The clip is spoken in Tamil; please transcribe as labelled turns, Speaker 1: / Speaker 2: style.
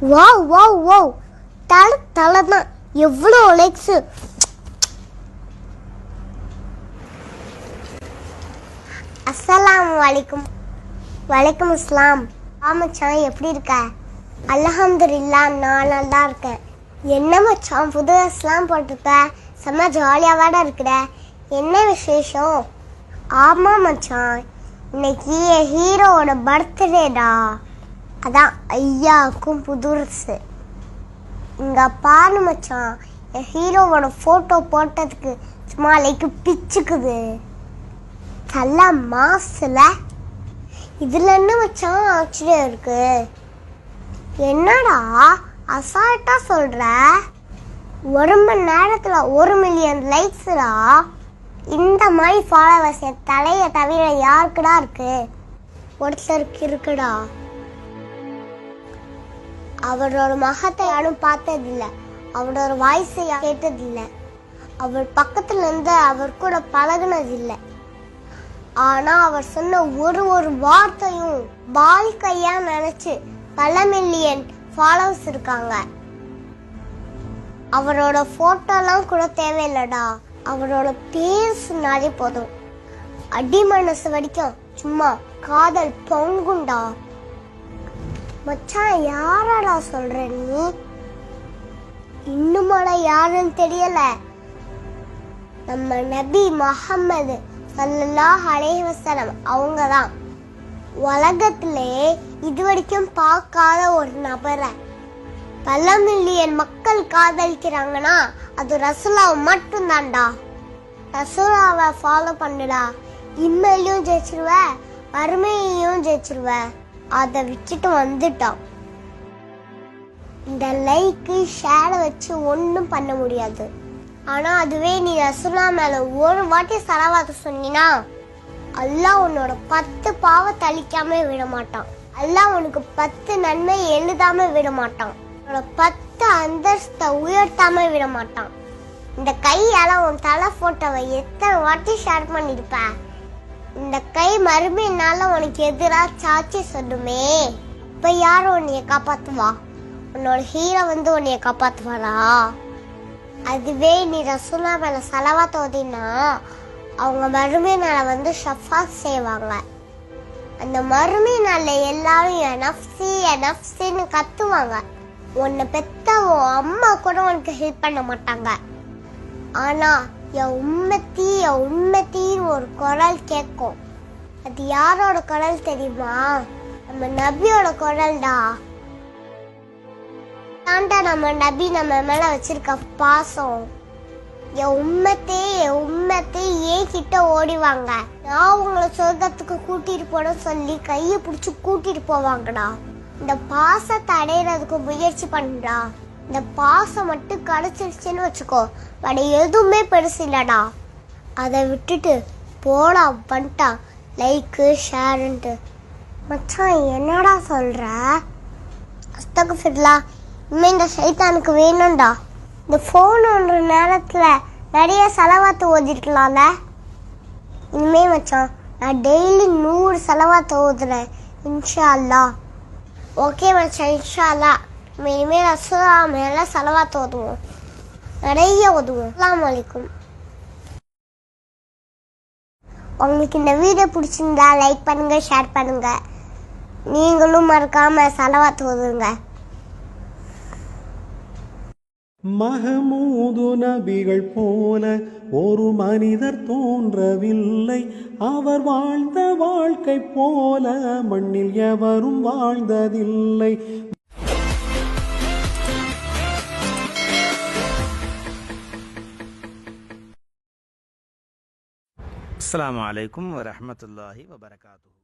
Speaker 1: வாவ் வாவ் வாவ், தலை தான். எவ்வளோ லைக்ஸ். அஸ்ஸலாமு அலைக்கும். வலைக்கும் அஸ்லாம். மச்சான் எப்படி இருக்க? அல்ஹம்துலில்லாஹ், நான் நல்லா இருக்கேன். என்ன மச்சான் புது ட்ரெஸ்லாம் போட்டிருக்க? செம்ம ஜாலியாவாட இருக்கிற. என்ன விசேஷம்? ஆமா மச்சான், இன்னைக்கு என் ஹீரோவோட பர்த்டேடா. அதான் ஐயாவுக்கும் புது ட்ரெஸ்ஸு. இங்க பாரு மச்சான், என் ஹீரோவோட ஃபோட்டோ போட்டதுக்கு சும்மா லைக்கு பிச்சுக்குது. நல்ல மாசுல. இதுல என்ன மச்சான் ஆச்சரியம் இருக்கு? என்னடா அசால்ட்டா சொல்ற? 1 மணி நேரத்துல 1 மில்லியன் லைக்ஸ்டா. இந்த மாதிரி ஃபாலோவர்ஸ் என் தலைய தவிர யாருக்குடா இருக்கு? ஒருத்தருக்கு இருக்குடா. அவரோட முகத்தை யாரும் பார்த்ததில்லை, அவரோட வாய்ஸை கேட்டதில்லை, அவர் பக்கத்துல இருந்து அவர் கூட பழகுனதில்லை. ஆனா அவர் சொன்ன ஒரு வார்த்தையும் வாழ்க்கையா நினைச்சு பல மில்லியன் ஃபாலோவர்ஸ் இருக்காங்க. அவரோட போட்டோலாம் கூட தேவையில்லடா, அவரோட பேர் சொன்னாலே போதும். அடி மனசு வரைக்கும் சும்மா காதல் பொங்குண்டா. மச்சான் யாரடா சொல்ற நீ? இன்னுமாட யாருன்னு தெரியல. நம்ம நபி முஹம்மது ஸல்லல்லாஹு அலைஹி வஸல்லம் அவங்கதான். உலகத்திலே இதுவரைக்கும் பார்க்காத ஒரு நபரை பல மில்லியன் மக்கள் காதலிக்கிறாங்கன்னா அது ரசூலாவை மட்டும் தான்டா. ரசூலாவை ஃபாலோ பண்ணுடா, இம்மையிலையும் ஜெயிச்சிருவ, வறுமையையும் ஜெயிச்சிருவ. அதை விட்டுட்டு வந்துட்டான். இந்த லைக்கு ஷேரை வச்சு ஒன்றும் பண்ண முடியாது. ஆனா அதுவே நீ ரசூலா மேல ஒரு வாட்டி ஸலவாத் சொன்னினா அல்லாஹ் உன்னோட 10 பாவத்தை அழிக்காம விட மாட்டான். அல்லாஹ் உனக்கு 10 நன்மை எழுதாம விட மாட்டான். 10 அந்தஸ்தை உயர்த்தாம விட மாட்டான். இந்த கையால உன் தலை போட்டோவை எத்தனை வாட்டி ஷேர் பண்ணிருப்ப? இந்த கை மறுமையினால உனக்கு எதிராக சாட்சி சொல்லுமே. இப்ப யாரு உன்னைய காப்பாத்துவா? உன்னோட ஹீரோ உன்னைய காப்பாத்துவாரா? அதுவே நீ ரசூலா மேல ஸலவாத் ஓதினா அவங்க மறுமை நாள ஷஃபாத் செய்வாங்க. அந்த மறுமை நாள்ல எல்லாரும் நஃப்ஸின்னு கத்துவாங்க. உன்னை பெத்த உன் அம்மா கூட உனக்கு ஹெல்ப் பண்ண மாட்டாங்க. ஆனா என் உம்மத்தின்னு ஒரு குரல் கேட்கும். அது யாரோட குரல் தெரியுமா? நம்ம நபியோட குரல்டா. தாண்டா நம்ம நபி நம்ம மேல வச்சிருக்க பாசம். என் உம்மத்தே ஏன் கிட்ட ஓடிவாங்க. நான் உங்களை சொர்க்கத்துக்கு கூட்டிட்டு போன சொல்லி கைய பிடிச்சு கூட்டிட்டு போவாங்கடா. இந்த பாசத்தை அடையிறதுக்கு முயற்சி பண்ணுடா. இந்த பாசம் மட்டும் கிடைச்சிருச்சுன்னு வச்சுக்கோ, வேற எதுவுமே பெருசு இல்லடா. அதை விட்டுட்டு போடா பண்ணிட்டா லைக்கு ஷேருன்ட்டு. மச்சான் என்னடா சொல்ற? அஸ்தக்ஃபிருல்லாஹ். இனிமே இந்த சைத்தானுக்கு வேணும்டா. இந்த போன் ஒன்ற நேரத்துல நிறைய ஸலவாத் ஓதிருக்கலாம்ல. இனிமே மச்சான் நான் டெய்லி 100 ஸலவாத் ஓதுறேன் இன்ஷா அல்லாஹ். ஓகே மச்சான், இன்ஷா அல்லாஹ் இனிமே ரசூலா மேல ஸலவாத் ஓதுவோம், நிறைய ஓதுவோம். அஸ்ஸலாமு அலைக்கும். உங்களுக்கு இந்த வீடியோ பிடிச்சிருந்தா லைக் பண்ணுங்க, ஷேர் பண்ணுங்க. நீங்களும் மறக்காம ஸலவாத் ஓதுங்க.
Speaker 2: மஹமூது நபிகள் போல ஒரு மனிதர் தோன்றவில்லை. அவர் வாழ்ந்த வாழ்க்கை போல மண்ணில் எவரும் வாழ்ந்ததில்லை.
Speaker 3: அஸ்ஸலாமு அலைக்கும் வரஹ்மத்துல்லாஹி வபரகாத்துஹு.